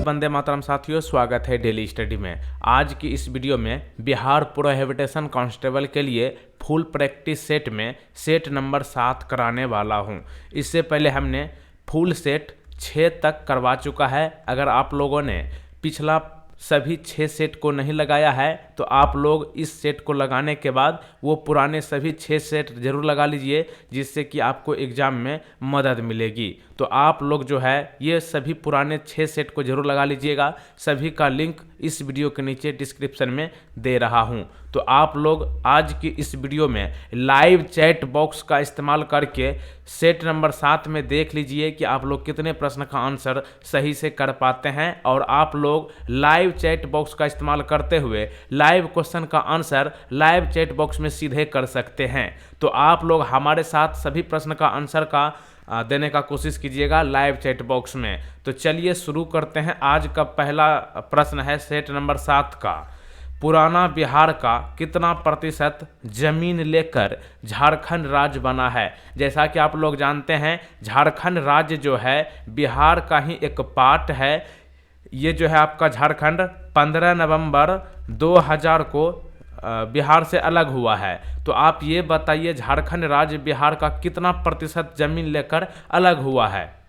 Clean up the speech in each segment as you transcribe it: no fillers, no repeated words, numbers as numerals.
वंदे मातरम साथियों, स्वागत है डेली स्टडी में। आज की इस वीडियो में बिहार प्रोहिबिटेशन कांस्टेबल के लिए फुल प्रैक्टिस सेट में सेट नंबर 7 कराने वाला हूं। इससे पहले हमने फुल सेट 6 तक करवा चुका है। अगर आप लोगों ने पिछला सभी 6 सेट को नहीं लगाया है तो आप लोग इस सेट को लगाने के बाद वो पुराने सभी 6 सेट जरूर लगा लीजिए, जिससे कि आपको एग्ज़ाम में मदद मिलेगी। तो आप लोग जो है ये सभी पुराने 6 सेट को जरूर लगा लीजिएगा। सभी का लिंक इस वीडियो के नीचे डिस्क्रिप्शन में दे रहा हूँ। तो आप लोग आज की इस वीडियो में लाइव चैट बॉक्स का इस्तेमाल करके सेट नंबर 7 में देख लीजिए कि आप लोग कितने प्रश्न का आंसर सही से कर पाते हैं, और आप लोग लाइव चैट बॉक्स का इस्तेमाल करते हुए लाइव क्वेश्चन का आंसर लाइव चैट बॉक्स में सीधे कर सकते हैं। तो आप लोग हमारे साथ सभी प्रश्न का आंसर का देने का कोशिश कीजिएगा लाइव चैट बॉक्स में। तो चलिए शुरू करते हैं। आज का पहला प्रश्न है सेट नंबर 7 का। पुराना बिहार का कितना प्रतिशत जमीन लेकर झारखंड राज्य बना है? जैसा कि आप लोग जानते हैं, झारखंड राज्य जो है बिहार का ही एक पार्ट है। ये जो है आपका झारखंड 15 नवंबर 2000 को बिहार से अलग हुआ है। तो आप ये बताइए झारखंड राज्य बिहार का कितना प्रतिशत जमीन लेकर अलग हुआ है?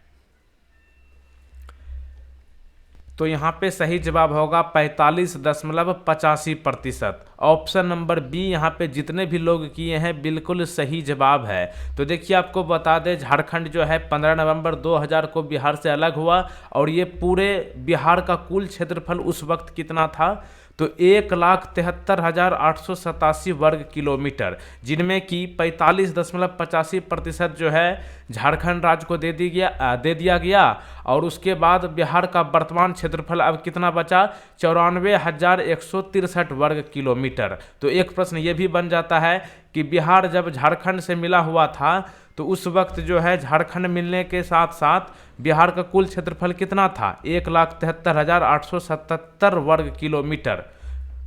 तो यहाँ पे सही जवाब होगा 45.85%। ऑप्शन नंबर बी यहाँ पे जितने भी लोग किए हैं बिल्कुल सही जवाब है। तो देखिए आपको बता दें, झारखंड जो है 15 नवंबर 2000 को बिहार से अलग हुआ, और ये पूरे बिहार का कुल क्षेत्रफल उस वक्त कितना था? तो 1,73,887 वर्ग किलोमीटर, जिनमें कि 45.85% जो है झारखंड राज्य को दे दिया गया। और उसके बाद बिहार का वर्तमान क्षेत्रफल अब कितना बचा? 94,163 वर्ग किलोमीटर। तो एक प्रश्न ये भी बन जाता है कि बिहार जब झारखंड से मिला हुआ था तो उस वक्त जो है झारखंड मिलने के साथ साथ बिहार का कुल क्षेत्रफल कितना था? 1,73,877 वर्ग किलोमीटर।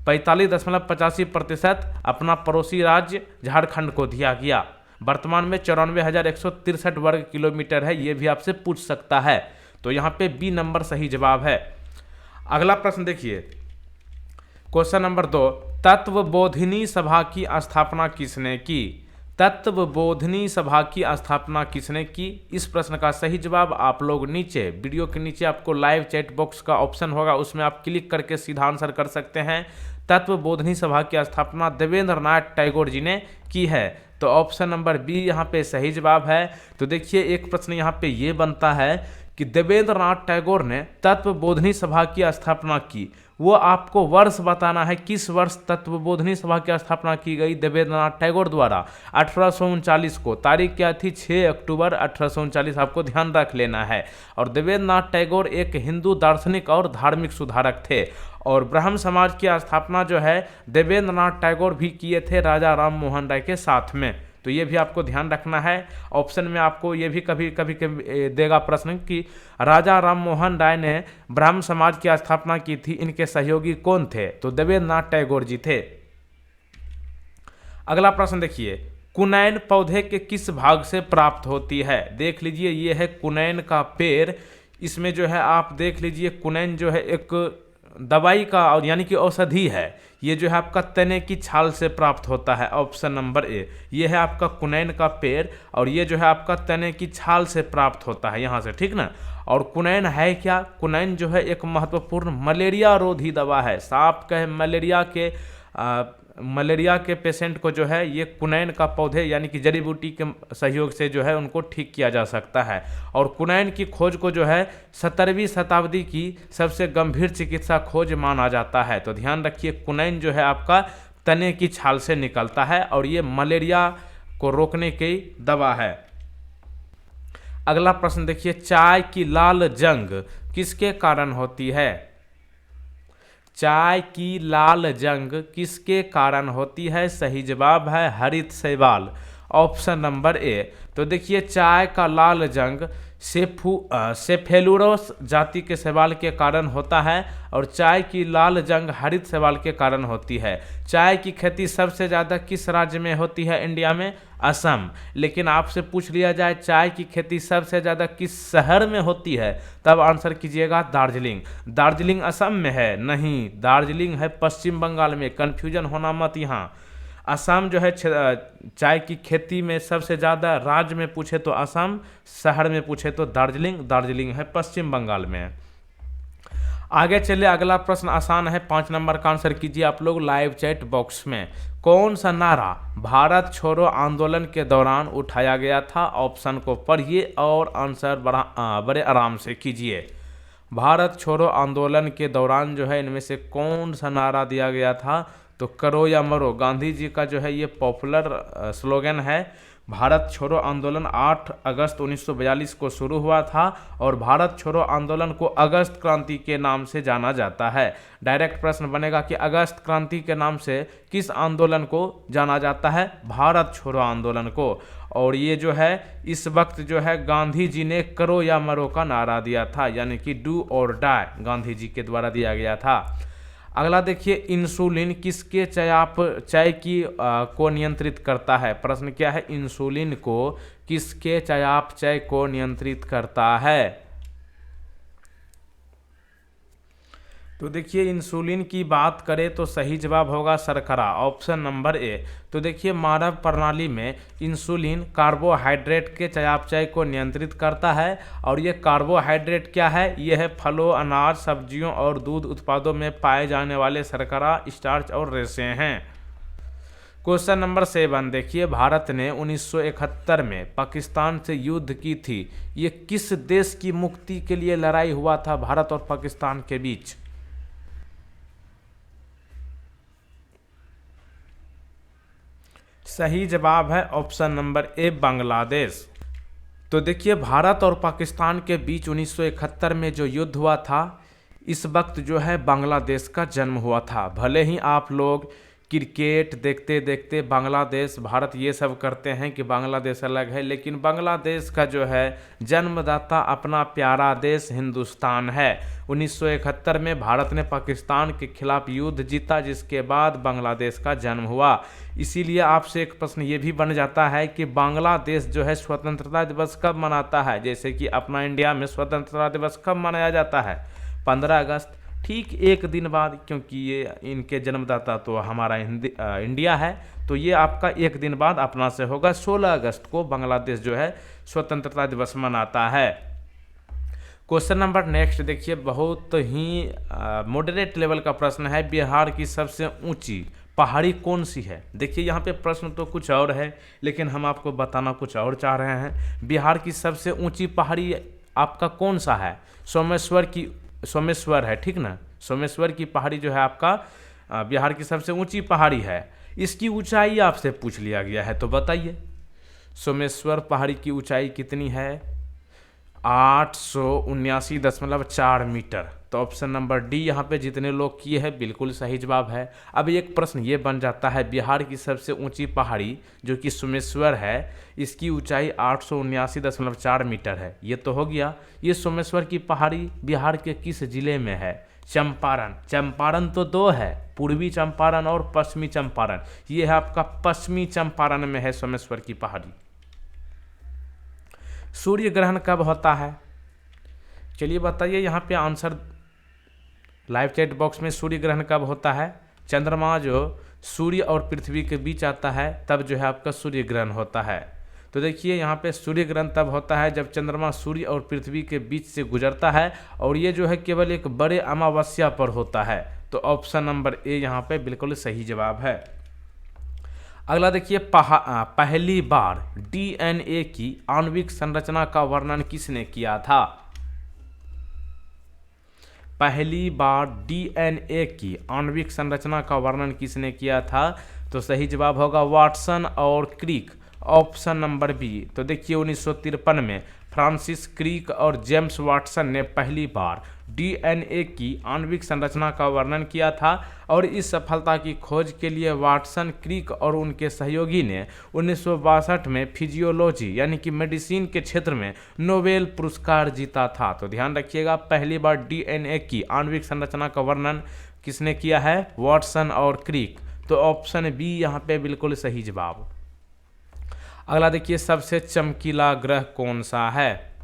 45.85% अपना पड़ोसी राज्य झारखंड को दिया गया। वर्तमान में 94,163 वर्ग किलोमीटर है। ये भी आपसे पूछ सकता है। तो यहाँ पे बी नंबर सही जवाब है। अगला प्रश्न देखिए, क्वेश्चन नंबर 2। तत्वबोधिनी सभा की स्थापना किसने की? तत्वबोधिनी सभा की स्थापना किसने की? इस प्रश्न का सही जवाब आप लोग नीचे वीडियो के नीचे आपको लाइव चैट बॉक्स का ऑप्शन होगा, उसमें आप क्लिक करके सीधा आंसर कर सकते हैं। तत्वबोधिनी सभा की स्थापना देवेंद्र नाथ टैगोर जी ने की है। तो ऑप्शन नंबर बी यहाँ पे सही जवाब है। तो देखिए एक प्रश्न यहाँ पे ये बनता है कि देवेंद्र नाथ टैगोर ने तत्वबोधिनी सभा की स्थापना की। वो आपको वर्ष बताना है, किस वर्ष तत्वबोधिनी सभा की स्थापना की गई देवेंद्र नाथ टैगोर द्वारा। 1839 को। तारीख क्या थी? 6 अक्टूबर 1839। आपको ध्यान रख लेना है। और देवेंद्र नाथ टैगोर एक हिंदू दार्शनिक और धार्मिक सुधारक थे, और ब्राह्मण समाज की स्थापना जो है देवेंद्र नाथ टैगोर भी किए थे राजा राम मोहन राय के साथ में। तो ये भी आपको ध्यान रखना है। ऑप्शन में आपको ये भी कभी कभी देगा प्रश्न कि राजा राम मोहन राय ने ब्राह्मण समाज की स्थापना की थी, इनके सहयोगी कौन थे? तो देवेंद्र नाथ टैगोर जी थे। अगला प्रश्न देखिए, कुनैन पौधे के किस भाग से प्राप्त होती है? देख लीजिए, ये है कुनैन का पेड़। इसमें जो है आप देख लीजिए, कुनैन जो है एक दवाई का और यानी कि औषधि है। ये जो है आपका तने की छाल से प्राप्त होता है। ऑप्शन नंबर ए, ये है आपका कुनैन का पेड़, और ये जो है आपका तने की छाल से प्राप्त होता है यहाँ से, ठीक ना। और कुनैन है क्या? कुनैन जो है एक महत्वपूर्ण मलेरिया रोधी दवा है। सांप का मलेरिया के पेशेंट को जो है ये कुनैन का पौधे यानी कि जड़ी बूटी के सहयोग से जो है उनको ठीक किया जा सकता है। और कुनैन की खोज को जो है 17वीं शताब्दी की सबसे गंभीर चिकित्सा खोज माना जाता है। तो ध्यान रखिए, कुनैन जो है आपका तने की छाल से निकलता है, और ये मलेरिया को रोकने की दवा है। अगला प्रश्न देखिए, चाय की लाल जंग किसके कारण होती है? चाय की लाल जंग किसके कारण होती है? सही जवाब है हरित शैवाल। Option number A. तो देखिए चाय का लाल जंग सेफेलुरोस जाति के शैवाल के कारण होता है और चाय की लाल जंग हरित शैवाल के कारण होती है। चाय की खेती सबसे ज़्यादा किस राज्य में होती है इंडिया में? असम। लेकिन आपसे पूछ लिया जाए चाय की खेती सबसे ज़्यादा किस शहर में होती है, तब आंसर कीजिएगा दार्जिलिंग। दार्जिलिंग असम में है? नहीं, दार्जिलिंग है पश्चिम बंगाल में, कन्फ्यूजन होना मत यहाँ। असम जो है चाय की खेती में सबसे ज़्यादा, राज्य में पूछे तो असम, शहर में पूछे तो दार्जिलिंग। दार्जिलिंग है पश्चिम बंगाल में। आगे चले, अगला प्रश्न आसान है, 5 नंबर का आंसर कीजिए आप लोग लाइव चैट बॉक्स में। कौन सा नारा भारत छोड़ो आंदोलन के दौरान उठाया गया था? ऑप्शन को पढ़िए और आंसर बड़े आराम से कीजिए। भारत छोड़ो आंदोलन के दौरान जो है इनमें से कौन सा नारा दिया गया था? तो करो या मरो, गांधी जी का जो है ये पॉपुलर स्लोगन है। भारत छोड़ो आंदोलन 8 अगस्त 1942 को शुरू हुआ था और भारत छोड़ो आंदोलन को अगस्त क्रांति के नाम से जाना जाता है। डायरेक्ट प्रश्न बनेगा कि अगस्त क्रांति के नाम से किस आंदोलन को जाना जाता है? भारत छोड़ो आंदोलन को। और ये जो है इस वक्त जो है गांधी जी ने करो या मरो का नारा दिया था, यानी कि डू और डाई गांधी जी के द्वारा दिया गया था। अगला देखिए, इंसुलिन किसके चयापचय को नियंत्रित करता है? प्रश्न क्या है? इंसुलिन को किसके चयापचय को नियंत्रित करता है? तो देखिए इंसुलिन की बात करें तो सही जवाब होगा शर्करा, ऑप्शन नंबर ए। तो देखिए मानव प्रणाली में इंसुलिन कार्बोहाइड्रेट के चयापचय को नियंत्रित करता है और ये कार्बोहाइड्रेट क्या है? ये है फलों, अनाज, सब्जियों और दूध उत्पादों में पाए जाने वाले शर्करा, स्टार्च और रेशे हैं। क्वेश्चन नंबर 7 देखिए, भारत ने 1971 में पाकिस्तान से युद्ध की थी। ये किस देश की मुक्ति के लिए लड़ाई हुआ था भारत और पाकिस्तान के बीच? सही जवाब है ऑप्शन नंबर ए, बांग्लादेश। तो देखिए भारत और पाकिस्तान के बीच 1971 में जो युद्ध हुआ था, इस वक्त जो है बांग्लादेश का जन्म हुआ था। भले ही आप लोग क्रिकेट देखते देखते बांग्लादेश भारत ये सब करते हैं कि बांग्लादेश अलग है, लेकिन बांग्लादेश का जो है जन्मदाता अपना प्यारा देश हिंदुस्तान है। 1971 में भारत ने पाकिस्तान के खिलाफ युद्ध जीता, जिसके बाद बांग्लादेश का जन्म हुआ। इसीलिए आपसे एक प्रश्न ये भी बन जाता है कि बांग्लादेश जो है स्वतंत्रता दिवस कब मनाता है? जैसे कि अपना इंडिया में स्वतंत्रता दिवस कब मनाया जाता है? 15 अगस्त। ठीक एक दिन बाद, क्योंकि ये इनके जन्मदाता तो हमारा इंडिया है, तो ये आपका एक दिन बाद अपना से होगा। 16 अगस्त को बांग्लादेश जो है स्वतंत्रता दिवस मनाता है। क्वेश्चन नंबर नेक्स्ट देखिए, बहुत ही मॉडरेट लेवल का प्रश्न है। बिहार की सबसे ऊंची पहाड़ी कौन सी है? देखिए यहाँ पे प्रश्न तो कुछ और है, लेकिन हम आपको बताना कुछ और चाह रहे हैं। बिहार की सबसे ऊंची पहाड़ी आपका कौन सा है? सोमेश्वर है, ठीक ना। सोमेश्वर की पहाड़ी जो है आपका बिहार की सबसे ऊंची पहाड़ी है। इसकी ऊंचाई आपसे पूछ लिया गया है, तो बताइए सोमेश्वर पहाड़ी की ऊंचाई कितनी है? 879.4 मीटर। तो ऑप्शन नंबर डी यहाँ पे जितने लोग किए हैं बिल्कुल सही जवाब है। अब एक प्रश्न ये बन जाता है, बिहार की सबसे ऊंची पहाड़ी जो कि सोमेश्वर है, इसकी ऊंचाई 879.4 मीटर है। ये तो हो गया। ये सोमेश्वर की पहाड़ी बिहार के किस जिले में है? चंपारण। चंपारण तो दो है, पूर्वी चंपारण और पश्चिमी चंपारण। ये है आपका पश्चिमी चंपारण में है सोमेश्वर की पहाड़ी। सूर्य ग्रहण कब होता है? चलिए बताइए यहाँ पे आंसर लाइव चैट बॉक्स में। सूर्य ग्रहण कब होता है? चंद्रमा जो सूर्य और पृथ्वी के बीच आता है तब जो है आपका सूर्य ग्रहण होता है। तो देखिए यहाँ पे सूर्य ग्रहण तब होता है जब चंद्रमा सूर्य और पृथ्वी के बीच से गुजरता है, और ये जो है केवल एक बड़े अमावस्या पर होता है। तो ऑप्शन नंबर ए यहाँ पे बिल्कुल सही जवाब है। अगला देखिए, पहली बार डीएनए की आणविक संरचना का वर्णन किसने किया था? पहली बार डीएनए की आणविक संरचना का वर्णन किसने किया था? तो सही जवाब होगा वाटसन और क्रिक, ऑप्शन नंबर बी। तो देखिए 1953 में फ्रांसिस क्रिक और जेम्स वाटसन ने पहली बार डीएनए की आणविक संरचना का वर्णन किया था और इस सफलता की खोज के लिए वाटसन, क्रिक और उनके सहयोगी ने 1962 में फिजियोलॉजी यानी कि मेडिसिन के क्षेत्र में नोबेल पुरस्कार जीता था। तो ध्यान रखिएगा, पहली बार डीएनए की आणविक संरचना का वर्णन किसने किया है? वाटसन और क्रिक। तो ऑप्शन बी यहाँ पे बिल्कुल सही जवाब। अगला देखिए, सबसे चमकीला ग्रह कौन सा है?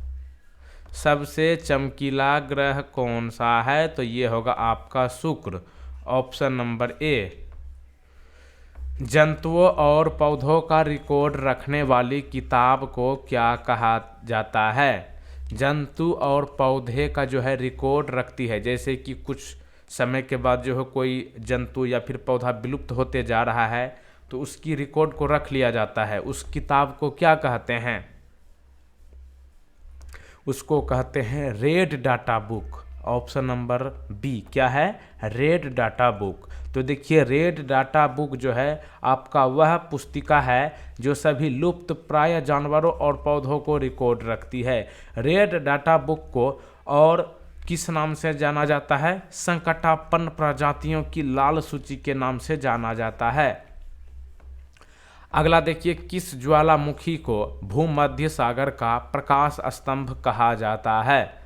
सबसे चमकीला ग्रह कौन सा है? तो ये होगा आपका शुक्र, ऑप्शन नंबर ए। जंतुओं और पौधों का रिकॉर्ड रखने वाली किताब को क्या कहा जाता है? जंतु और पौधे का जो है रिकॉर्ड रखती है, जैसे कि कुछ समय के बाद जो है कोई जंतु या फिर पौधा विलुप्त होते जा रहा है तो उसकी रिकॉर्ड को रख लिया जाता है, उस किताब को क्या कहते हैं? उसको कहते हैं red data book, option number B. क्या है? Red data book. तो देखिए, रेड डाटा बुक जो है आपका वह पुस्तिका है जो सभी लुप्त प्राय जानवरों और पौधों को रिकॉर्ड रखती है। रेड डाटा बुक को और किस नाम से जाना जाता है? संकटापन्न प्रजातियों की लाल सूची के नाम से जाना जाता है। अगला देखिए, किस ज्वालामुखी को भूमध्य सागर का प्रकाश स्तंभ कहा जाता है?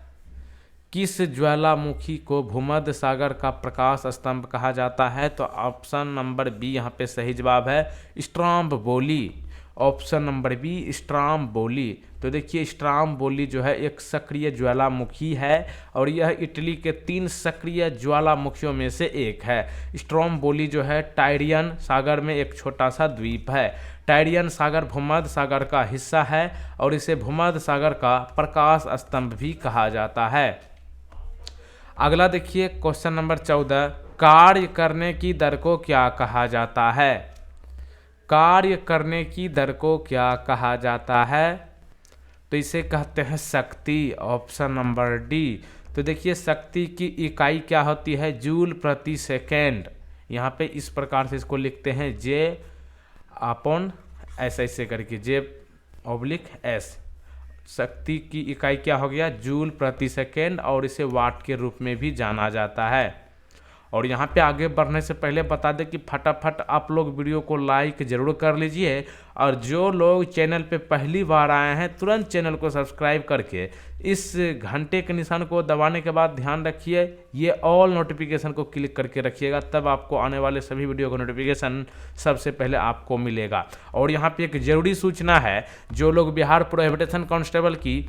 किस ज्वालामुखी को भूमध्य सागर का प्रकाश स्तंभ कहा जाता है? तो ऑप्शन नंबर बी यहाँ पे सही जवाब है, Stromboli. Option number B, Stromboli. तो देखिए, स्ट्रॉम्बोली जो है एक सक्रिय ज्वालामुखी है और यह इटली के 3 सक्रिय ज्वालामुखियों में से एक है। स्ट्रॉम्बोली जो है टायरियन सागर में एक छोटा सा द्वीप है। टायरियन सागर भूमध्य सागर का हिस्सा है और इसे भूमध्य सागर का प्रकाश स्तंभ भी कहा जाता है। अगला देखिए, क्वेश्चन नंबर 14, कार्य करने की दर को क्या कहा जाता है? कार्य करने की दर को क्या कहा जाता है? तो इसे कहते हैं शक्ति, ऑप्शन नंबर डी। तो देखिए, शक्ति की इकाई क्या होती है? जूल प्रति सेकेंड। यहाँ पे इस प्रकार से इसको लिखते हैं जे अपॉन एस, ऐसे करके J/S। शक्ति की इकाई क्या हो गया? जूल प्रति सेकेंड और इसे वाट के रूप में भी जाना जाता है। और यहाँ पे आगे बढ़ने से पहले बता दें कि फटाफट आप लोग वीडियो को लाइक जरूर कर लीजिए और जो लोग चैनल पे पहली बार आए हैं तुरंत चैनल को सब्सक्राइब करके इस घंटे के निशान को दबाने के बाद ध्यान रखिए ये ऑल नोटिफिकेशन को क्लिक करके रखिएगा, तब आपको आने वाले सभी वीडियो का नोटिफिकेशन सबसे पहले आपको मिलेगा। और यहाँ पे एक जरूरी सूचना है, जो लोग बिहार प्रोहिबिटेशन कांस्टेबल की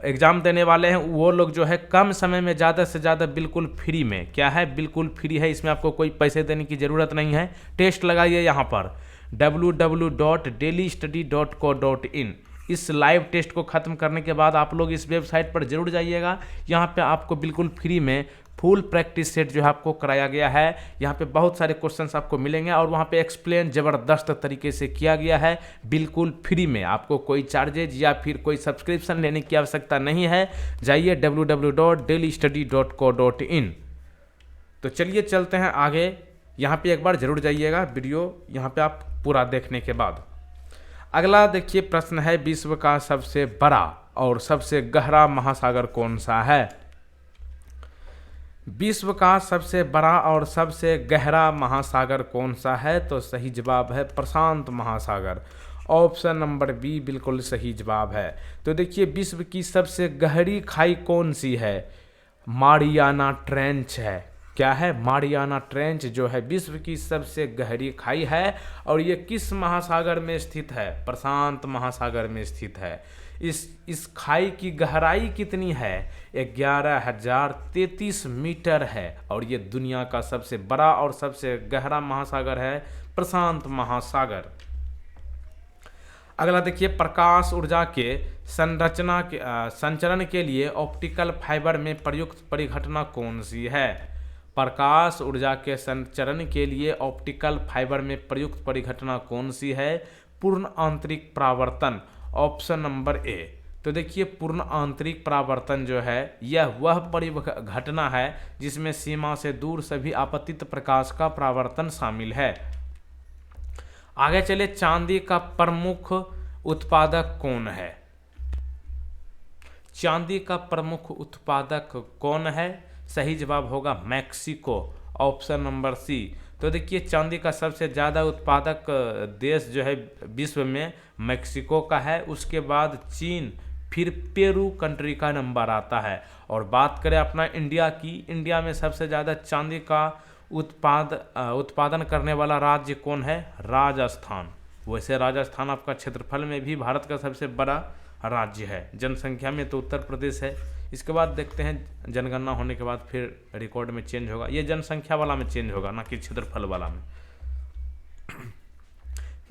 एग्ज़ाम देने वाले हैं वो लोग जो है कम समय में ज़्यादा से ज़्यादा बिल्कुल फ्री में, क्या है बिल्कुल फ्री है, इसमें आपको कोई पैसे देने की ज़रूरत नहीं है। टेस्ट लगाइए यहाँ पर www.dailystudy.co.in। इस लाइव टेस्ट को ख़त्म करने के बाद आप लोग इस वेबसाइट पर जरूर जाइएगा। यहाँ पे आपको बिल्कुल फ्री में फुल प्रैक्टिस सेट जो है आपको कराया गया है। यहाँ पे बहुत सारे क्वेश्चंस आपको मिलेंगे और वहाँ पे एक्सप्लेन ज़बरदस्त तरीके से किया गया है, बिल्कुल फ्री में। आपको कोई चार्जेज या फिर कोई सब्सक्रिप्शन लेने की आवश्यकता नहीं है। जाइए www.dailystudy.co.in। तो चलिए चलते हैं आगे। यहाँ पे एक बार जरूर जाइएगा वीडियो यहाँ पे आप पूरा देखने के बाद। अगला देखिए प्रश्न है, विश्व का सबसे बड़ा और सबसे गहरा महासागर कौन सा है? विश्व का सबसे बड़ा और सबसे गहरा महासागर कौन सा है? तो सही जवाब है प्रशांत महासागर, ऑप्शन नंबर बी बिल्कुल सही जवाब है। तो देखिए, विश्व की सबसे गहरी खाई कौन सी है? मारियाना ट्रेंच है। क्या है? मारियाना ट्रेंच जो है विश्व की सबसे गहरी खाई है और ये किस महासागर में स्थित है? प्रशांत महासागर में स्थित है। इस खाई की गहराई कितनी है? 11,033 मीटर है और ये दुनिया का सबसे बड़ा और सबसे गहरा महासागर है प्रशांत महासागर। अगला देखिए, प्रकाश ऊर्जा के संचरण के लिए ऑप्टिकल फाइबर में प्रयुक्त परिघटना कौन सी है? प्रकाश ऊर्जा के संचरण के लिए ऑप्टिकल फाइबर में प्रयुक्त परिघटना कौन सी है? पूर्ण आंतरिक परावर्तन, ऑप्शन नंबर ए। तो देखिए, पूर्ण आंतरिक परावर्तन जो है यह वह परिघटना है जिसमें सीमा से दूर सभी आपतित प्रकाश का परावर्तन शामिल है। आगे चले, चांदी का प्रमुख उत्पादक कौन है? चांदी का प्रमुख उत्पादक कौन है? सही जवाब होगा मैक्सिको, ऑप्शन नंबर सी। तो देखिए चांदी का सबसे ज़्यादा उत्पादक देश जो है विश्व में मैक्सिको का है, उसके बाद चीन, फिर पेरू कंट्री का नंबर आता है। और बात करें अपना इंडिया की, इंडिया में सबसे ज़्यादा चांदी का उत्पादन करने वाला राज्य कौन है? राजस्थान। वैसे राजस्थान आपका क्षेत्रफल में भी भारत का सबसे बड़ा राज्य है, जनसंख्या में तो उत्तर प्रदेश है। इसके बाद देखते हैं जनगणना होने के बाद फिर रिकॉर्ड में चेंज होगा, ये जनसंख्या वाला में चेंज होगा ना कि क्षेत्रफल वाला में।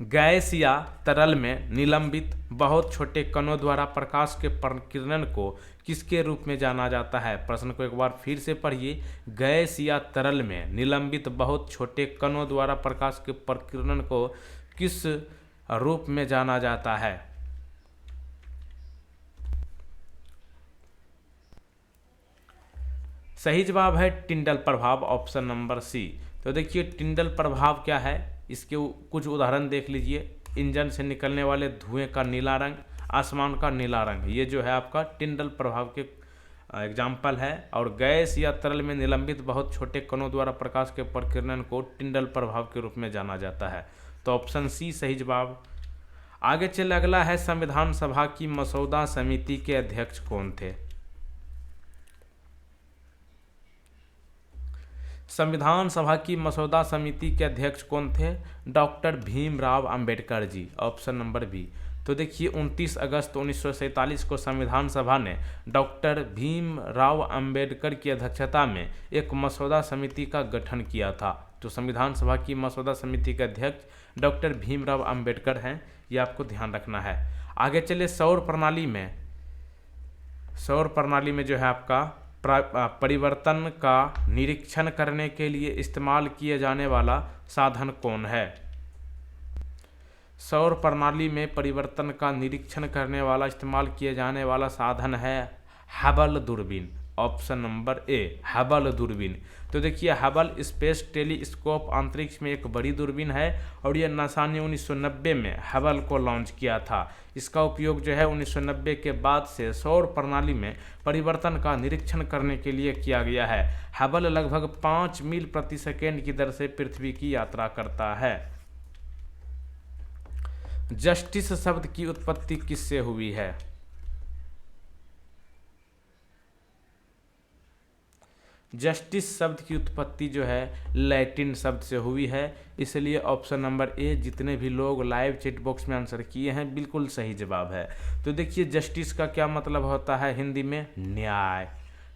गैस या तरल में निलंबित बहुत छोटे कणों द्वारा प्रकाश के प्रकीर्णन को किसके रूप में जाना जाता है? प्रश्न को एक बार फिर से पढ़िए। गैस या तरल में निलंबित बहुत छोटे कणों द्वारा प्रकाश के प्रकीर्णन को किस रूप में जाना जाता है? सही जवाब है टिंडल प्रभाव, ऑप्शन नंबर सी। तो देखिए टिंडल प्रभाव क्या है, इसके कुछ उदाहरण देख लीजिए। इंजन से निकलने वाले धुएं का नीला रंग, आसमान का नीला रंग, ये जो है आपका टिंडल प्रभाव के एग्जाम्पल है। और गैस या तरल में निलंबित बहुत छोटे कणों द्वारा प्रकाश के प्रकीर्णन को टिंडल प्रभाव के रूप में जाना जाता है। तो ऑप्शन सी सही जवाब। आगे चल अगला है संविधान सभा की मसौदा समिति के अध्यक्ष कौन थे? संविधान सभा की मसौदा समिति के अध्यक्ष कौन थे? Doctor Bhimrao Ambedkar ji, option number B. तो देखिए 29 अगस्त 1947 को संविधान सभा ने डॉक्टर भीमराव अंबेडकर की अध्यक्षता में एक मसौदा समिति का गठन किया था। तो संविधान सभा की मसौदा समिति के अध्यक्ष डॉक्टर भीमराव अंबेडकर हैं, ये आपको ध्यान रखना है। आगे चलिए सौर प्रणाली में जो है आपका परिवर्तन का निरीक्षण करने के लिए इस्तेमाल किए जाने वाला साधन कौन है? सौर प्रणाली में परिवर्तन का निरीक्षण करने वाला इस्तेमाल किए जाने वाला साधन है हबल दूरबीन, ऑप्शन नंबर ए, हबल दूरबीन। तो देखिए हबल स्पेस टेलीस्कोप अंतरिक्ष में एक बड़ी दूरबीन है और ये नासा ने 1990 में हबल को लॉन्च किया था। इसका उपयोग जो है 1990 के बाद से सौर प्रणाली में परिवर्तन का निरीक्षण करने के लिए किया गया है। हबल लगभग 5 मील प्रति सेकेंड की दर से पृथ्वी की यात्रा करता है। जस्टिस शब्द की उत्पत्ति किससे हुई है? जस्टिस शब्द की उत्पत्ति जो है लैटिन शब्द से हुई है, इसलिए ऑप्शन नंबर ए, जितने भी लोग लाइव चैट बॉक्स में आंसर किए हैं बिल्कुल सही जवाब है। तो देखिए जस्टिस का क्या मतलब होता है हिंदी में? न्याय।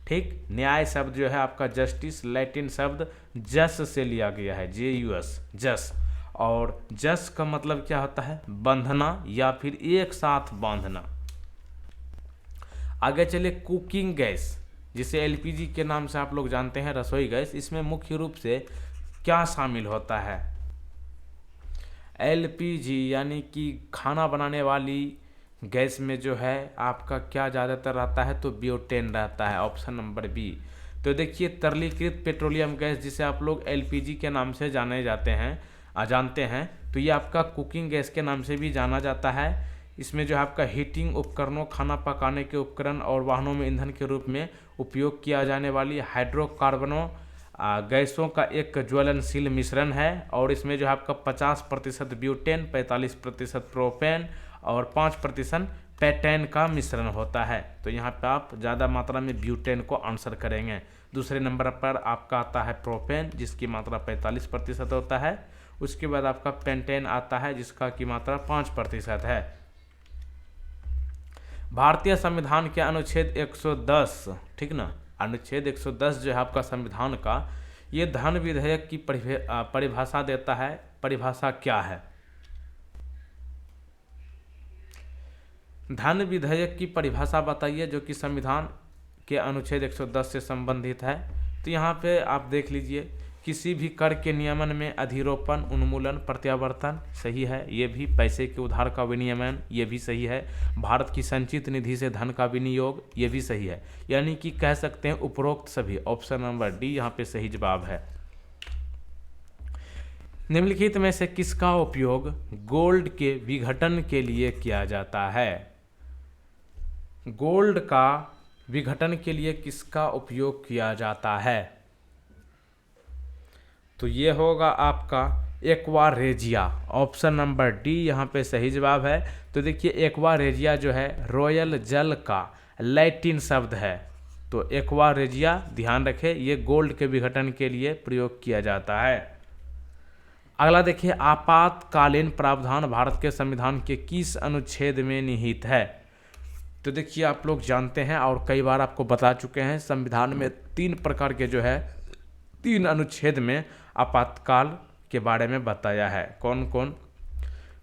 ठीक, न्याय शब्द जो है आपका जस्टिस लैटिन शब्द जस से लिया गया है, JUS, जस। और जस का मतलब क्या होता है? बंधना या फिर एक साथ बांधना। आगे चले कुकिंग गैस, जिसे LPG के नाम से आप लोग जानते हैं, रसोई गैस, इसमें मुख्य रूप से क्या शामिल होता है? LPG यानी कि खाना बनाने वाली गैस में जो है आपका क्या ज़्यादातर रहता है? तो ब्यूटेन रहता है, ऑप्शन नंबर बी। तो देखिए तरलीकृत पेट्रोलियम गैस, जिसे आप लोग LPG के नाम से जानते हैं, तो ये आपका कुकिंग गैस के नाम से भी जाना जाता है। इसमें जो है आपका हीटिंग उपकरणों, खाना पकाने के उपकरण और वाहनों में ईंधन के रूप में उपयोग किया जाने वाली हाइड्रोकार्बनों गैसों का एक ज्वलनशील मिश्रण है। और इसमें जो है आपका 50% ब्यूटेन, 45% प्रोपेन और 5% पेटेन का मिश्रण होता है। तो यहाँ पे आप ज़्यादा मात्रा में ब्यूटेन को आंसर करेंगे। दूसरे नंबर पर आपका आता है प्रोपेन, जिसकी मात्रा 45% होता है। उसके बाद आपका पेंटेन आता है, जिसका की मात्रा 5% है। भारतीय संविधान के अनुच्छेद 110, ठीक ना, अनुच्छेद 110 जो है आपका संविधान का, ये धन विधेयक की परिभाषा देता है। परिभाषा क्या है? धन विधेयक की परिभाषा बताइए, जो कि संविधान के अनुच्छेद 110 से संबंधित है। तो यहाँ पे आप देख लीजिए, किसी भी कर के नियमन में अधिरोपण, उन्मूलन, प्रत्यावर्तन, सही है। ये भी पैसे के उधार का विनियमन, ये भी सही है। भारत की संचित निधि से धन का विनियोग, ये भी सही है। यानी कि कह सकते हैं उपरोक्त सभी, ऑप्शन नंबर डी यहाँ पे सही जवाब है। निम्नलिखित में से किसका उपयोग गोल्ड के विघटन के लिए किया जाता है? गोल्ड का विघटन के लिए किसका उपयोग किया जाता है? तो ये होगा आपका aqua regia. Option number D यहाँ पे सही जवाब है। तो देखिए एक्वा रेजिया जो है रॉयल जल का लैटिन शब्द है। तो एक्वा रेजिया ध्यान रखें, ये गोल्ड के विघटन के लिए प्रयोग किया जाता है। अगला देखिए, आपातकालीन प्रावधान भारत के संविधान के किस अनुच्छेद में निहित है? तो देखिए आप लोग जानते हैं और कई बार आपको बता चुके हैं, संविधान में 3 प्रकार के जो है 3 अनुच्छेद में आपातकाल के बारे में बताया है। कौन कौन?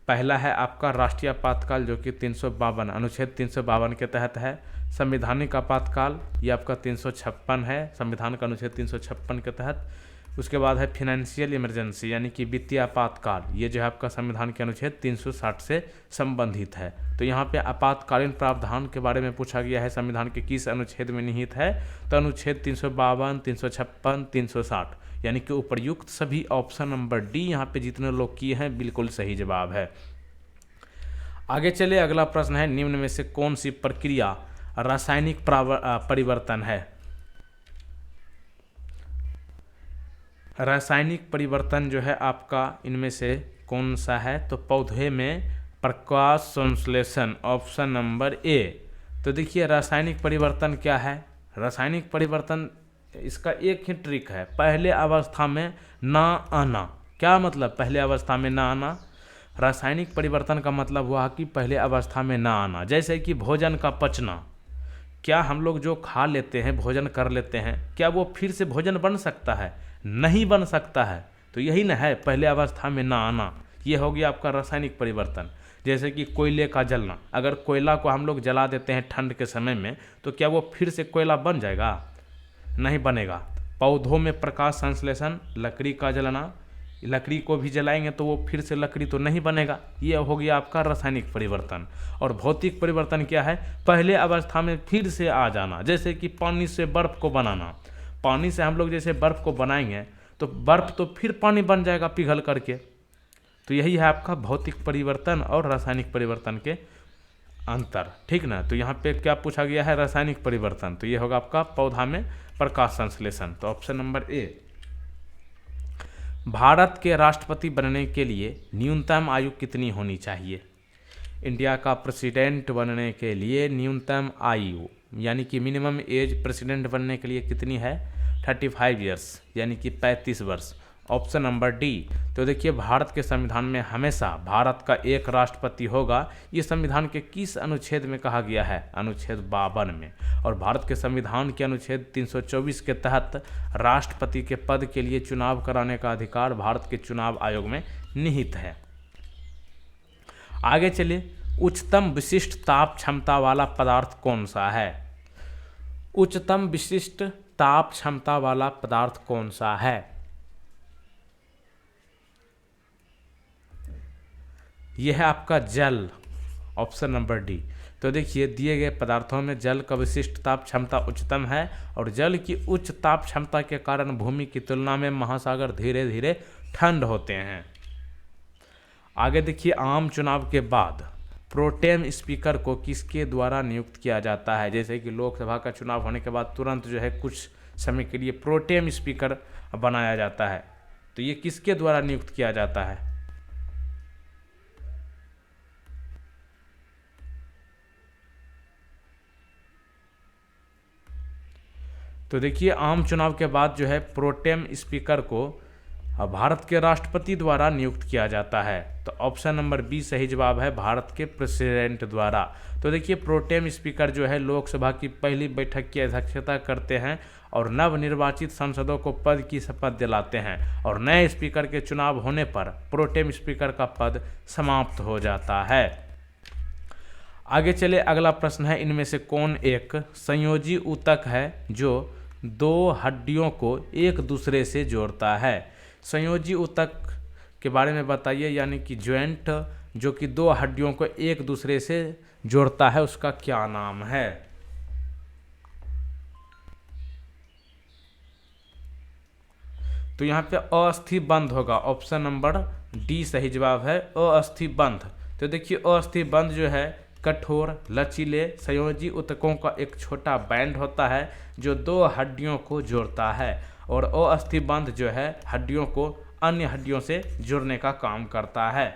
पहला है आपका राष्ट्रीय आपातकाल जो कि 352 अनुच्छेद 352 के तहत है। संवैधानिक आपातकाल ये आपका 356 है, संविधान का अनुच्छेद 356 के तहत। उसके बाद है फिनेंशियल इमरजेंसी यानी कि वित्तीय आपातकाल, ये जो है आपका संविधान के अनुच्छेद 360 से संबंधित है। तो यहाँ पे आपातकालीन प्रावधान के बारे में पूछा गया है संविधान के किस अनुच्छेद में निहित है? तो अनुच्छेद 352, 356, 360 यानी कि उपर्युक्त सभी ऑप्शन नंबर डी यहाँ पे जितने लोग किए हैं बिल्कुल सही जवाब है। आगे चले, अगला प्रश्न है, निम्न में से कौन सी प्रक्रिया रासायनिक परिवर्तन है? रासायनिक परिवर्तन जो है आपका इनमें से कौन सा है? तो पौधे में प्रकाश संश्लेषण, ऑप्शन नंबर ए। तो देखिए रासायनिक परिवर्तन क्या है? रासायनिक परिवर्तन इसका एक ही ट्रिक है, पहले अवस्था में ना आना। क्या मतलब पहले अवस्था में ना आना? रासायनिक परिवर्तन का मतलब हुआ कि पहले अवस्था में ना आना। जैसे कि भोजन का पचना, क्या हम लोग जो खा लेते हैं, भोजन कर लेते हैं, क्या वो फिर से भोजन बन सकता है? नहीं बन सकता है। तो यही ना है पहले अवस्था में ना आना, ये हो गया आपका रासायनिक परिवर्तन। जैसे कि कोयले का जलना, अगर कोयला को हम लोग जला देते हैं ठंड के समय में, तो क्या वो फिर से कोयला बन जाएगा? नहीं बनेगा। पौधों में प्रकाश संश्लेषण, लकड़ी का जलना, लकड़ी को भी जलाएंगे तो वो फिर से लकड़ी तो नहीं बनेगा, ये हो गया आपका रासायनिक परिवर्तन। और भौतिक परिवर्तन क्या है? पहले अवस्था में फिर से आ जाना। जैसे कि पानी से बर्फ़ को बनाना, पानी से हम लोग जैसे बर्फ़ को बनाएंगे तो बर्फ़ तो फिर पानी बन जाएगा पिघल करके। तो यही है आपका भौतिक परिवर्तन और रासायनिक परिवर्तन के अंतर, ठीक ना। तो यहाँ पे क्या पूछा गया है? रासायनिक परिवर्तन। तो ये होगा आपका पौधा में प्रकाश संश्लेषण। तो ऑप्शन नंबर ए। भारत के राष्ट्रपति बनने के लिए न्यूनतम आयु कितनी होनी चाहिए? इंडिया का प्रेसिडेंट बनने के लिए न्यूनतम आयु यानी कि मिनिमम एज प्रेसिडेंट बनने के लिए कितनी है? 35 ईयर्स यानी कि 35 वर्ष। Option number D. तो देखिए भारत के संविधान में हमेशा भारत का एक राष्ट्रपति होगा, ये संविधान के किस अनुच्छेद में कहा गया है? अनुच्छेद 52 में। और भारत के संविधान के अनुच्छेद 324 के तहत राष्ट्रपति के पद के लिए चुनाव कराने का अधिकार भारत के चुनाव आयोग में निहित है। आगे चलिए, उच्चतम विशिष्ट ताप क्षमता वाला पदार्थ कौन सा है? उच्चतम विशिष्ट ताप क्षमता वाला पदार्थ कौन सा है? यह है आपका जल, ऑप्शन नंबर डी। तो देखिए दिए गए पदार्थों में जल का विशिष्ट ताप क्षमता उच्चतम है और जल की उच्च ताप क्षमता के कारण भूमि की तुलना में महासागर धीरे धीरे ठंड होते हैं। आगे देखिए, आम चुनाव के बाद प्रोटेम स्पीकर को किसके द्वारा नियुक्त किया जाता है? जैसे कि लोकसभा का चुनाव होने के बाद तुरंत जो है कुछ समय के लिए प्रोटेम स्पीकर बनाया जाता है, तो ये किसके द्वारा नियुक्त किया जाता है? तो देखिए आम चुनाव के बाद जो है प्रोटेम स्पीकर को भारत के राष्ट्रपति द्वारा नियुक्त किया जाता है। तो ऑप्शन नंबर बी सही जवाब है, भारत के प्रेसिडेंट द्वारा। तो देखिए प्रोटेम स्पीकर जो है लोकसभा की पहली बैठक की अध्यक्षता करते हैं और नवनिर्वाचित सांसदों को पद की शपथ दिलाते हैं और नए स्पीकर के चुनाव होने पर प्रोटेम स्पीकर का पद समाप्त हो जाता है। आगे चले, अगला प्रश्न है, इनमें से कौन एक संयोजी ऊतक है जो 2 हड्डियों को एक दूसरे से जोड़ता है? संयोजी ऊतक के बारे में बताइए, यानी कि ज्वाइंट जो कि 2 हड्डियों को एक दूसरे से जोड़ता है, उसका क्या नाम है? तो यहाँ पे अस्थि बंध होगा, ऑप्शन नंबर डी सही जवाब है, अस्थि बंध। तो देखिए अस्थि बंध जो है कठोर लचीले संयोजी ऊतकों का एक छोटा बैंड होता है जो दो हड्डियों को जोड़ता है, और अस्थिबंध जो है हड्डियों को अन्य हड्डियों से जोड़ने का काम करता है।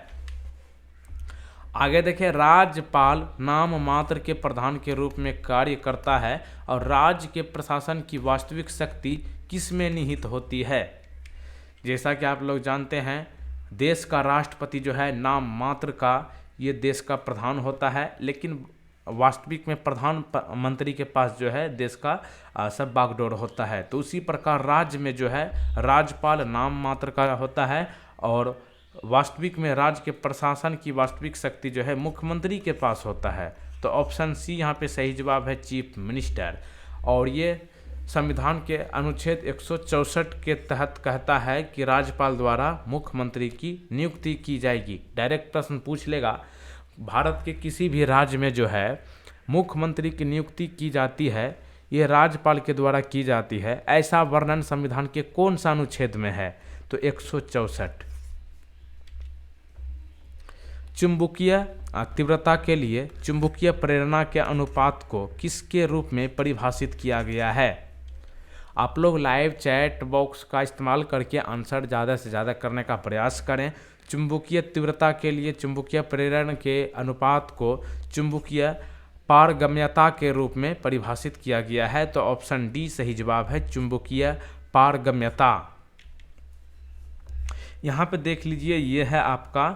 आगे देखें, राज्यपाल नाम मात्र के प्रधान के रूप में कार्य करता है और राज्य के प्रशासन की वास्तविक शक्ति किसमें निहित होती है। जैसा कि आप लोग जानते हैं, देश का राष्ट्रपति जो है नाम मात्र का ये देश का प्रधान होता है, लेकिन वास्तविक में प्रधानमंत्री के पास जो है देश का सब बागडोर होता है। तो उसी प्रकार राज्य में जो है राज्यपाल नाम मात्र का होता है और वास्तविक में राज्य के प्रशासन की वास्तविक शक्ति जो है मुख्यमंत्री के पास होता है। तो ऑप्शन सी यहाँ पे सही जवाब है, चीफ मिनिस्टर। और ये संविधान के अनुच्छेद 164 के तहत कहता है कि राज्यपाल द्वारा मुख्यमंत्री की नियुक्ति की जाएगी। डायरेक्ट प्रश्न पूछ लेगा, भारत के किसी भी राज्य में जो है मुख्यमंत्री की नियुक्ति की जाती है, ये राज्यपाल के द्वारा की जाती है, ऐसा वर्णन संविधान के कौन सा अनुच्छेद में है? तो 164। चुंबकीय तीव्रता के लिए चुंबकीय प्रेरणा के अनुपात को किसके रूप में परिभाषित किया गया है? आप लोग लाइव चैट बॉक्स का इस्तेमाल करके आंसर ज़्यादा से ज़्यादा करने का प्रयास करें। चुंबकीय तीव्रता के लिए चुंबकीय प्रेरण के अनुपात को चुंबकीय पारगम्यता के रूप में परिभाषित किया गया है। तो ऑप्शन डी सही जवाब है, चुंबकीय पारगम्यता। यहाँ पे देख लीजिए, ये है आपका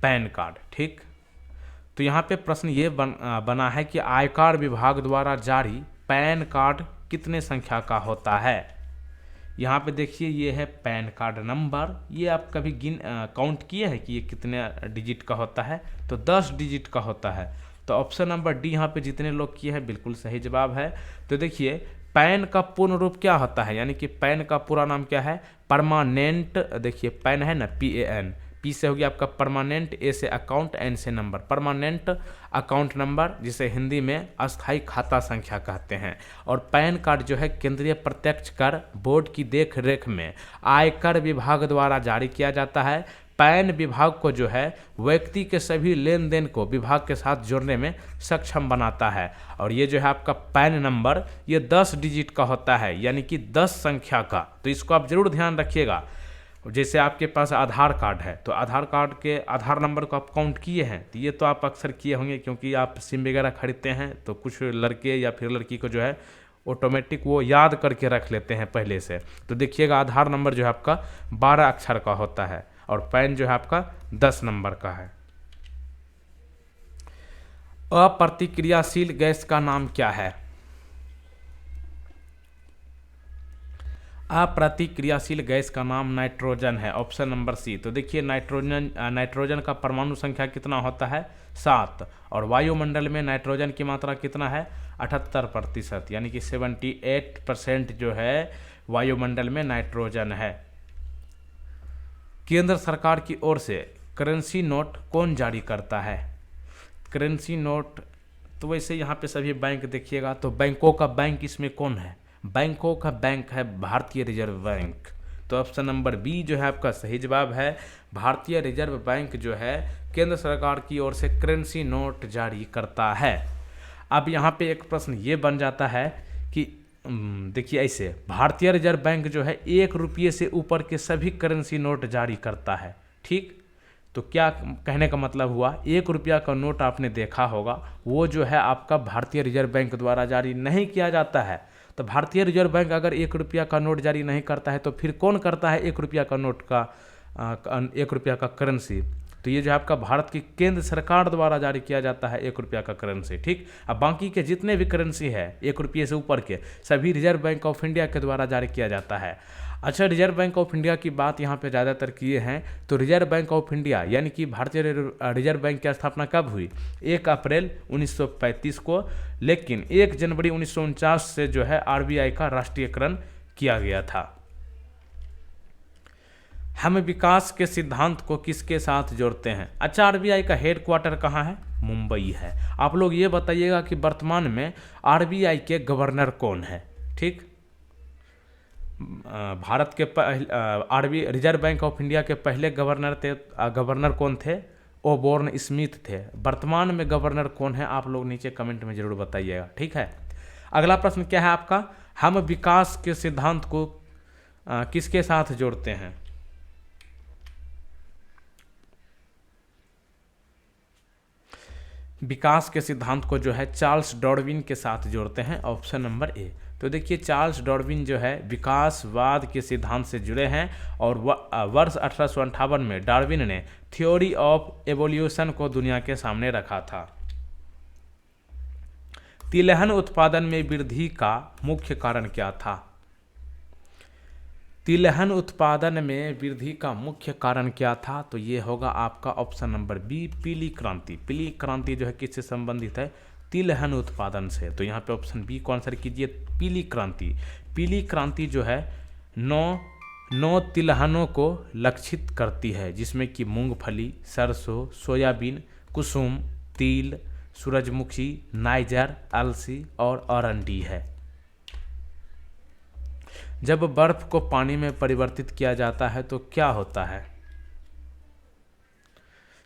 पैन कार्ड, ठीक। तो यहाँ पे प्रश्न ये बना है कि आयकर विभाग द्वारा जारी पैन कार्ड कितने संख्या का होता है। यहाँ पे देखिए, ये है पैन कार्ड नंबर। ये आप कभी काउंट किए हैं कि ये कितने डिजिट का होता है? तो 10 डिजिट का होता है। तो ऑप्शन नंबर डी यहाँ पे जितने लोग किए हैं बिल्कुल सही जवाब है। तो देखिए, पैन का पूर्ण रूप क्या होता है, यानी कि पैन का पूरा नाम क्या है? परमानेंट। देखिए पैन है ना, PAN, पी से हो गया आपका परमानेंट, ए से अकाउंट, एन से नंबर, परमानेंट अकाउंट नंबर, जिसे हिंदी में अस्थायी खाता संख्या कहते हैं। और पैन कार्ड जो है केंद्रीय प्रत्यक्ष कर बोर्ड की देख रेख में आयकर विभाग द्वारा जारी किया जाता है। पैन विभाग को जो है व्यक्ति के सभी लेन देन को विभाग के साथ जोड़ने में सक्षम बनाता है। और ये जो है आपका पैन नंबर, ये 10 डिजिट का होता है, यानी कि 10 संख्या का। तो इसको आप जरूर ध्यान रखिएगा। जैसे आपके पास आधार कार्ड है, तो आधार कार्ड के आधार नंबर को आप काउंट किए हैं, तो ये तो आप अक्सर किए होंगे, क्योंकि आप सिम वगैरह खरीदते हैं तो कुछ लड़के या फिर लड़की को जो है ऑटोमेटिक वो याद करके रख लेते हैं पहले से। तो देखिएगा, आधार नंबर जो है आपका 12 अक्षर का होता है और पैन जो है आपका 10 नंबर का है। अप्रतिक्रियाशील गैस का नाम क्या है? अप्रतिक्रियाशील गैस का नाम नाइट्रोजन है, ऑप्शन नंबर सी। तो देखिए, नाइट्रोजन का परमाणु संख्या कितना होता है? 7। और वायुमंडल में नाइट्रोजन की मात्रा कितना है? 78%, यानी कि 78% जो है वायुमंडल में नाइट्रोजन है। केंद्र सरकार की ओर से करेंसी नोट कौन जारी करता है? करेंसी नोट तो वैसे यहाँ पे सभी बैंक देखिएगा, तो बैंकों का बैंक इसमें कौन है? बैंकों का बैंक है भारतीय रिजर्व बैंक। तो ऑप्शन नंबर बी जो है आपका सही जवाब है। भारतीय रिजर्व बैंक जो है केंद्र सरकार की ओर से करेंसी नोट जारी करता है। अब यहाँ पे एक प्रश्न ये बन जाता है कि देखिए, ऐसे भारतीय रिजर्व बैंक जो है 1 रुपये से ऊपर के सभी करेंसी नोट जारी करता है, ठीक। तो क्या कहने का मतलब हुआ, 1 रुपया का नोट आपने देखा होगा, वो जो है आपका भारतीय रिजर्व बैंक द्वारा जारी नहीं किया जाता है। तो भारतीय रिजर्व बैंक अगर 1 रुपया का नोट जारी नहीं करता है, तो फिर कौन करता है 1 रुपया का नोट का 1 रुपया का करेंसी? तो ये जो है आपका भारत की केंद्र सरकार द्वारा जारी किया जाता है 1 रुपया का करेंसी, ठीक। अब बाकी के जितने भी करेंसी है 1 रुपये से ऊपर के, सभी रिजर्व बैंक ऑफ इंडिया के द्वारा जारी किया जाता है। अच्छा, रिजर्व बैंक ऑफ इंडिया की बात यहाँ पे ज़्यादातर किए हैं, तो रिजर्व बैंक ऑफ इंडिया यानी कि भारतीय रिजर्व बैंक की स्थापना कब हुई? 1 अप्रैल 1935 को, लेकिन 1 जनवरी 1949 से जो है RBI का राष्ट्रीयकरण किया गया था। हम विकास के सिद्धांत को किसके साथ जोड़ते हैं? अच्छा, RBI का हेडक्वार्टर कहाँ है? मुंबई है। आप लोग ये बताइएगा कि वर्तमान में RBI के गवर्नर कौन है, ठीक। भारत के रिजर्व बैंक ऑफ इंडिया के पहले गवर्नर कौन थे? ओबोर्न स्मिथ थे। वर्तमान में गवर्नर कौन है, आप लोग नीचे कमेंट में जरूर बताइएगा। ठीक है, अगला प्रश्न क्या है आपका, हम विकास के सिद्धांत को किसके साथ जोड़ते हैं? विकास के सिद्धांत को जो है चार्ल्स डार्विन के साथ जोड़ते हैं, ऑप्शन नंबर ए। तो देखिए चार्ल्स डार्विन जो है विकासवाद के सिद्धांत से जुड़े हैं और वर्ष 1858 में डार्विन ने थ्योरी ऑफ एवोल्यूशन को दुनिया के सामने रखा था। तिलहन उत्पादन में वृद्धि का मुख्य कारण क्या था? तिलहन उत्पादन में वृद्धि का मुख्य कारण क्या था? तो ये होगा आपका ऑप्शन नंबर बी, पीली क्रांति। पीली क्रांति जो है किससे संबंधित है? तिलहन उत्पादन से। तो यहाँ पे ऑप्शन बी को आंसर कीजिए, पीली क्रांति। पीली क्रांति जो है नौ तिलहनों को लक्षित करती है, जिसमें कि मूंगफली, सरसों, सोयाबीन, कुसुम, तिल, सूरजमुखी, नाइजर, अलसी और अरंडी है। जब बर्फ को पानी में परिवर्तित किया जाता है तो क्या होता है?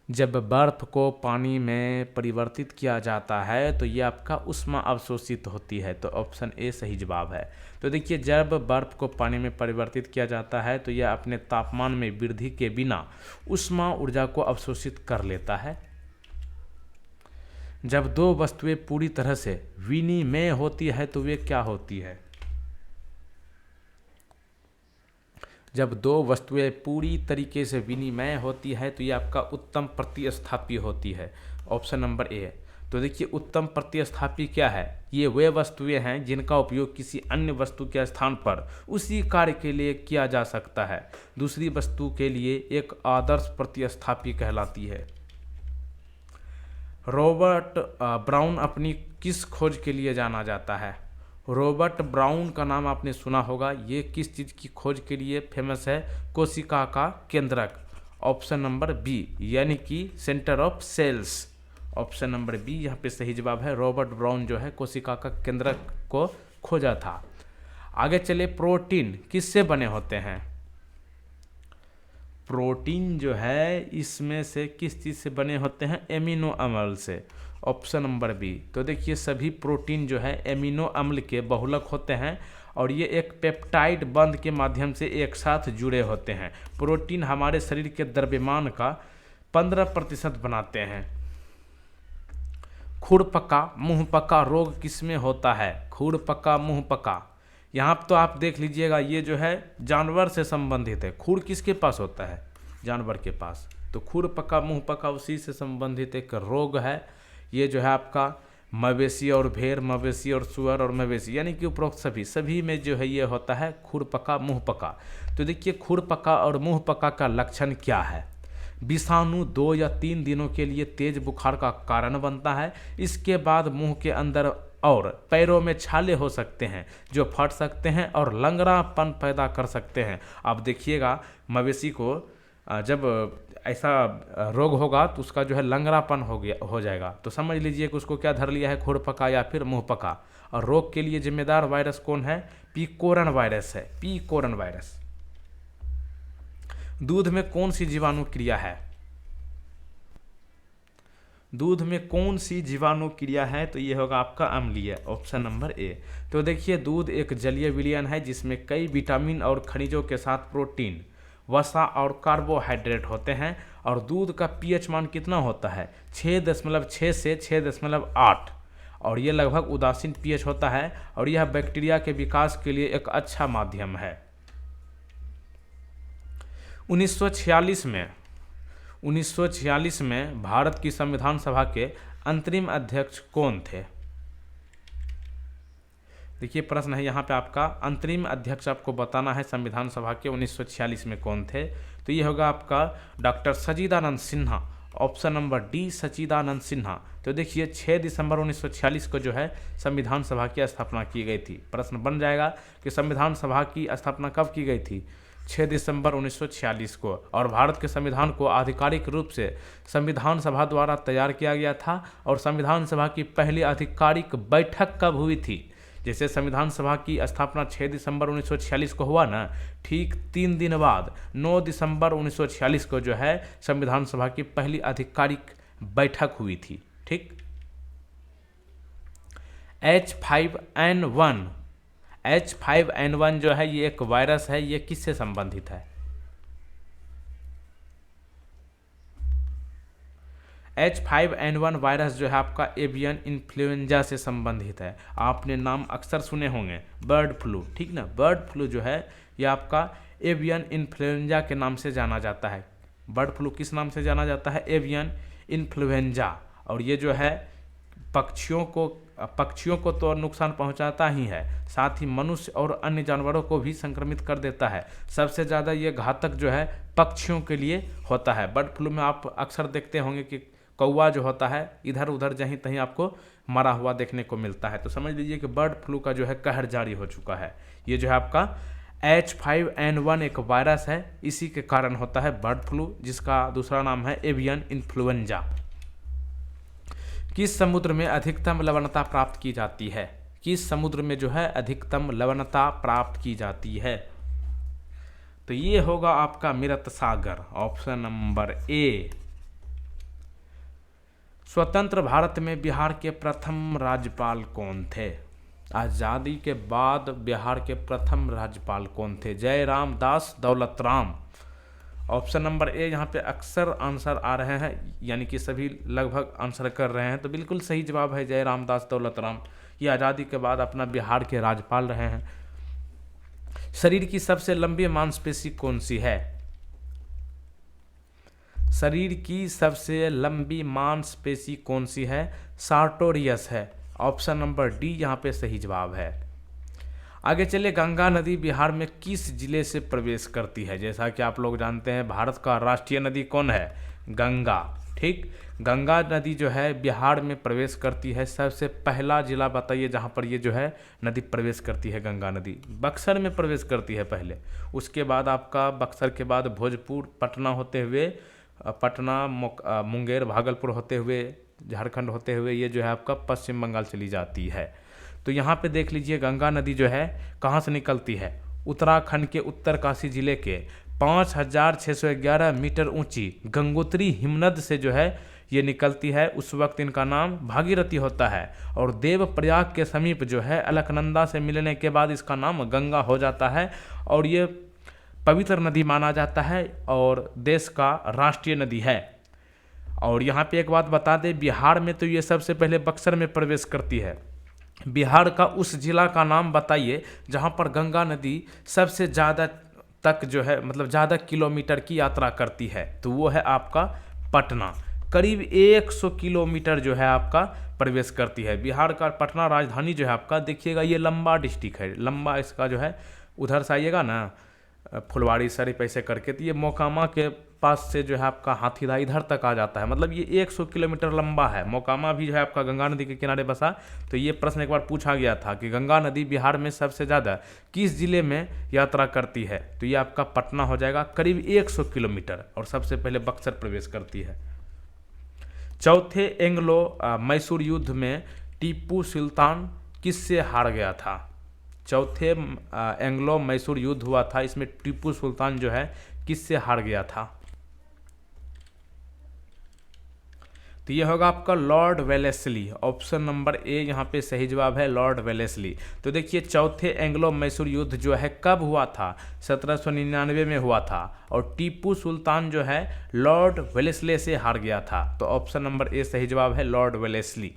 जब बर्फ को पानी में परिवर्तित किया जाता है तो ये आपका ऊष्मा अवशोषित होती है। तो ऑप्शन ए सही जवाब है। तो देखिए जब बर्फ को पानी में परिवर्तित किया जाता है तो यह अपने तापमान में वृद्धि के बिना ऊष्मा ऊर्जा को अवशोषित कर लेता है। जब दो वस्तुएं पूरी तरह से विनिमय होती है तो वे क्या होती है? जब दो वस्तुएं पूरी तरीके से विनिमय होती है तो ये आपका उत्तम प्रतिस्थापी होती है, ऑप्शन नंबर ए। तो देखिए उत्तम प्रतिस्थापी क्या है? ये वे वस्तुएं हैं जिनका उपयोग किसी अन्य वस्तु के स्थान पर उसी कार्य के लिए किया जा सकता है, दूसरी वस्तु के लिए एक आदर्श प्रतिस्थापी कहलाती है। रॉबर्ट ब्राउन अपनी किस खोज के लिए जाना जाता है? रॉबर्ट ब्राउन का नाम आपने सुना होगा, ये किस चीज़ की खोज के लिए फेमस है? कोशिका का केंद्रक, ऑप्शन नंबर बी, यानी कि centre of cells. Option number B यहाँ पे सही जवाब है। रॉबर्ट ब्राउन जो है कोशिका का केंद्रक को खोजा था। आगे चले, प्रोटीन किससे बने होते हैं? प्रोटीन जो है इसमें से किस चीज़ से बने होते हैं? एमिनो अम्ल से, ऑप्शन नंबर बी। तो देखिए सभी प्रोटीन जो है एमिनो अम्ल के बहुलक होते हैं और ये एक पेप्टाइड बंध के माध्यम से एक साथ जुड़े होते हैं। प्रोटीन हमारे शरीर के द्रव्यमान का 15% बनाते हैं। खुरपका मुंहपका रोग किसमें होता है? खुरपका मुंहपका, यहाँ तो आप देख लीजिएगा ये जो है जानवर से संबंधित है। खुर किसके पास होता है? जानवर के पास। तो खुरपका मुंहपका उसी से संबंधित एक रोग है। ये जो है आपका मवेशी और भेड़, मवेशी और सुअर और मवेशी, यानी कि उपरोक्त सभी में जो है ये होता है खुरपका मुंहपका। तो देखिए खुरपका और मुंहपका का लक्षण क्या है? विषाणु 2 या 3 दिनों के लिए तेज बुखार का कारण बनता है। इसके बाद मुंह के अंदर और पैरों में छाले हो सकते हैं जो फट सकते हैं और लंगड़ापन पैदा कर सकते हैं। आप देखिएगा मवेशी को जब ऐसा रोग होगा तो उसका जो है लंगड़ापन हो जाएगा। तो समझ लीजिए कि उसको क्या धर लिया है? खुरपका या फिर मुंहपका। और रोग के लिए जिम्मेदार वायरस कौन है? पीकोरन वायरस है, पीकोरन वायरस। दूध में कौन सी जीवाणु क्रिया है? दूध में कौन सी जीवाणु क्रिया है? तो ये होगा आपका अम्लीय, ऑप्शन नंबर ए। तो देखिए दूध एक जलीय विलयन है जिसमें कई विटामिन और खनिजों के साथ प्रोटीन, वसा और कार्बोहाइड्रेट होते हैं। और दूध का पीएच मान कितना होता है? 6.6 से 6.8, और ये लगभग उदासीन पीएच होता है और यह बैक्टीरिया के विकास के लिए एक अच्छा माध्यम है। 1946 में भारत की संविधान सभा के अंतरिम अध्यक्ष कौन थे? देखिए प्रश्न है यहाँ पे आपका, अंतरिम अध्यक्ष आपको बताना है संविधान सभा के 1946 में कौन थे। तो ये होगा आपका डॉक्टर सच्चिदानंद सिन्हा, ऑप्शन नंबर डी, सच्चिदानंद सिन्हा। तो देखिए 6 दिसंबर 1946 को जो है संविधान सभा की स्थापना की गई थी। प्रश्न बन जाएगा कि संविधान सभा की स्थापना कब की गई थी? 6 दिसंबर 1946 को। और भारत के संविधान को आधिकारिक रूप से संविधान सभा द्वारा तैयार किया गया था। और संविधान सभा की पहली आधिकारिक बैठक कब हुई थी? जैसे संविधान सभा की स्थापना 6 दिसंबर 1946 को हुआ ना, ठीक 3 दिन बाद 9 दिसंबर 1946 को जो है संविधान सभा की पहली आधिकारिक बैठक हुई थी। ठीक। H5N1 जो है ये एक वायरस है, ये किससे संबंधित है? H5N1 वायरस जो है आपका एवियन इन्फ्लुएंजा से संबंधित है। आपने नाम अक्सर सुने होंगे बर्ड फ्लू, ठीक ना। बर्ड फ्लू जो है ये आपका एवियन इन्फ्लुएंजा के नाम से जाना जाता है। बर्ड फ्लू किस नाम से जाना जाता है? Avian influenza. और ये जो है पक्षियों को तो नुकसान पहुंचाता ही है, साथ ही मनुष्य और अन्य जानवरों को भी संक्रमित कर देता है। सबसे ज़्यादा ये घातक जो है पक्षियों के लिए होता है। बर्ड फ्लू में आप अक्सर देखते होंगे कि कौवा जो होता है इधर उधर जहीं तहीं आपको मरा हुआ देखने को मिलता है। तो समझ लीजिए कि बर्ड फ्लू का जो है कहर जारी हो चुका है। ये जो है आपका H5N1 एक वायरस है, इसी के कारण होता है बर्ड फ्लू, जिसका दूसरा नाम है एवियन इन्फ्लुएंजा। किस समुद्र में अधिकतम लवणता प्राप्त की जाती है? किस समुद्र में जो है अधिकतम लवणता प्राप्त की जाती है? तो ये होगा आपका मृत सागर, ऑप्शन नंबर ए। स्वतंत्र भारत में बिहार के प्रथम राज्यपाल कौन थे? आज़ादी के बाद बिहार के प्रथम राज्यपाल कौन थे? जयराम दास दौलतराम। ऑप्शन नंबर ए यहाँ पे अक्सर आंसर आ रहे हैं, यानी कि सभी लगभग आंसर कर रहे हैं, तो बिल्कुल सही जवाब है जयराम दास दौलतराम। ये आज़ादी के बाद अपना बिहार के राज्यपाल रहे हैं। शरीर की सबसे लंबी मांसपेशी कौन सी है? शरीर की सबसे लंबी मांसपेशी कौन सी है? सार्टोरियस है। ऑप्शन नंबर डी यहाँ पे सही जवाब है। आगे चलिए, गंगा नदी बिहार में किस जिले से प्रवेश करती है? जैसा कि आप लोग जानते हैं भारत का राष्ट्रीय नदी कौन है? गंगा। ठीक। गंगा नदी जो है बिहार में प्रवेश करती है। सबसे पहला जिला बताइए जहाँ पर ये जो है नदी प्रवेश करती है। गंगा नदी बक्सर में प्रवेश करती है पहले, उसके बाद आपका बक्सर के बाद भोजपुर, पटना होते हुए पटना, मुंगेर, भागलपुर होते हुए, झारखंड होते हुए ये जो है आपका पश्चिम बंगाल चली जाती है। तो यहाँ पे देख लीजिए गंगा नदी जो है कहाँ से निकलती है? उत्तराखंड के उत्तरकाशी जिले के 5611 मीटर ऊंची गंगोत्री हिमनद से जो है ये निकलती है। उस वक्त इनका नाम भागीरथी होता है, और देवप्रयाग के समीप जो है अलकनंदा से मिलने के बाद इसका नाम गंगा हो जाता है, और ये पवित्र नदी माना जाता है और देश का राष्ट्रीय नदी है। और यहाँ पे एक बात बता दें, बिहार में तो ये सबसे पहले बक्सर में प्रवेश करती है। बिहार का उस जिला का नाम बताइए जहाँ पर गंगा नदी सबसे ज़्यादा तक जो है मतलब ज़्यादा किलोमीटर की यात्रा करती है, तो वो है आपका पटना। करीब 100 किलोमीटर जो है आपका प्रवेश करती है। बिहार का पटना राजधानी जो है आपका, देखिएगा ये लंबा डिस्ट्रिक्ट है, लंबा इसका जो है, उधर से आइएगा ना फुलवाड़ी शरीफ ऐसे करके, तो ये मोकामा के पास से जो है आपका हाथीदह इधर तक आ जाता है। मतलब ये 100 किलोमीटर लंबा है। मोकामा भी जो है आपका गंगा नदी के किनारे बसा। तो ये प्रश्न एक बार पूछा गया था कि गंगा नदी बिहार में सबसे ज़्यादा किस जिले में यात्रा करती है, तो ये आपका पटना हो जाएगा, करीब 100 किलोमीटर, और सबसे पहले बक्सर प्रवेश करती है। चौथे एंग्लो मैसूर युद्ध में टीपू सुल्तान किससे हार गया था? चौथे एंग्लो मैसूर युद्ध हुआ था, इसमें टीपू सुल्तान जो है किससे हार गया था? तो ये होगा आपका Lord Wellesley. Option number A यहाँ पे सही जवाब है, लॉर्ड वेलेस्ली। तो देखिए चौथे एंग्लो मैसूर युद्ध जो है कब हुआ था? 1799 में हुआ था, और टीपू सुल्तान जो है लॉर्ड वेलेस्ली से हार गया था। तो ऑप्शन नंबर ए सही जवाब है, लॉर्ड वेलेस्ली।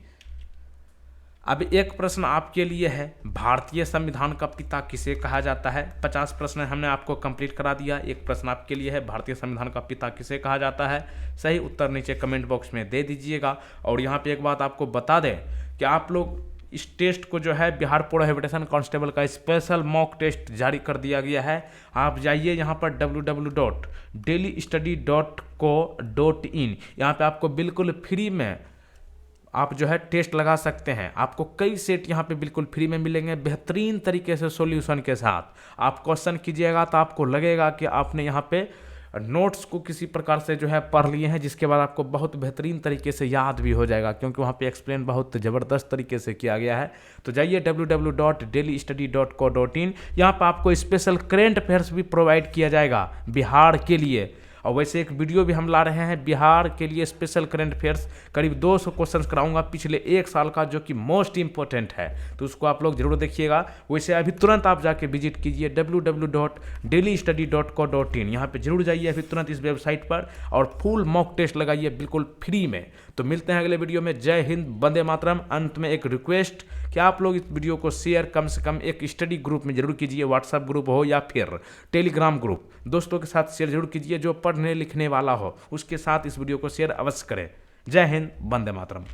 अब एक प्रश्न आपके लिए है, भारतीय संविधान का पिता किसे कहा जाता है? 50 प्रश्न हमने आपको कंप्लीट करा दिया। एक प्रश्न आपके लिए है, भारतीय संविधान का पिता किसे कहा जाता है? सही उत्तर नीचे कमेंट बॉक्स में दे दीजिएगा। और यहाँ पे एक बात आपको बता दें कि आप लोग इस टेस्ट को जो है बिहार प्रोहिबिटेशन कांस्टेबल का स्पेशल मॉक टेस्ट जारी कर दिया गया है। आप जाइए यहाँ पर www.dailystudy.co.in, यहाँ पे आपको बिल्कुल फ्री में आप जो है टेस्ट लगा सकते हैं। आपको कई सेट यहाँ पे बिल्कुल फ्री में मिलेंगे, बेहतरीन तरीके से सॉल्यूशन के साथ। आप क्वेश्चन कीजिएगा तो आपको लगेगा कि आपने यहाँ पे नोट्स को किसी प्रकार से जो है पढ़ लिए हैं, जिसके बाद आपको बहुत बेहतरीन तरीके से याद भी हो जाएगा, क्योंकि वहाँ पे एक्सप्लेन बहुत ज़बरदस्त तरीके से किया गया है। तो जाइए www.dailystudy.co.in, यहाँ पर आपको स्पेशल करेंट अफेयर्स भी प्रोवाइड किया जाएगा बिहार के लिए। और वैसे एक वीडियो भी हम ला रहे हैं बिहार के लिए स्पेशल करंट अफेयर्स, करीब 200 क्वेश्चंस कराऊंगा पिछले एक साल का, जो कि मोस्ट इंपॉर्टेंट है, तो उसको आप लोग जरूर देखिएगा। वैसे अभी तुरंत आप जाके विजिट कीजिए www.dailystudy.co.in, यहाँ पे जरूर जाइए अभी तुरंत इस वेबसाइट पर और फुल मॉक टेस्ट लगाइए बिल्कुल फ्री में। तो मिलते हैं अगले वीडियो में। जय हिंद, वंदे मातरम। अंत में एक रिक्वेस्ट कि आप लोग इस वीडियो को शेयर कम से कम एक स्टडी ग्रुप में जरूर कीजिए, व्हाट्सएप ग्रुप हो या फिर टेलीग्राम ग्रुप, दोस्तों के साथ शेयर जरूर कीजिए। जो पढ़ने लिखने वाला हो उसके साथ इस वीडियो को शेयर अवश्य करें। जय हिंद, वंदे मातरम।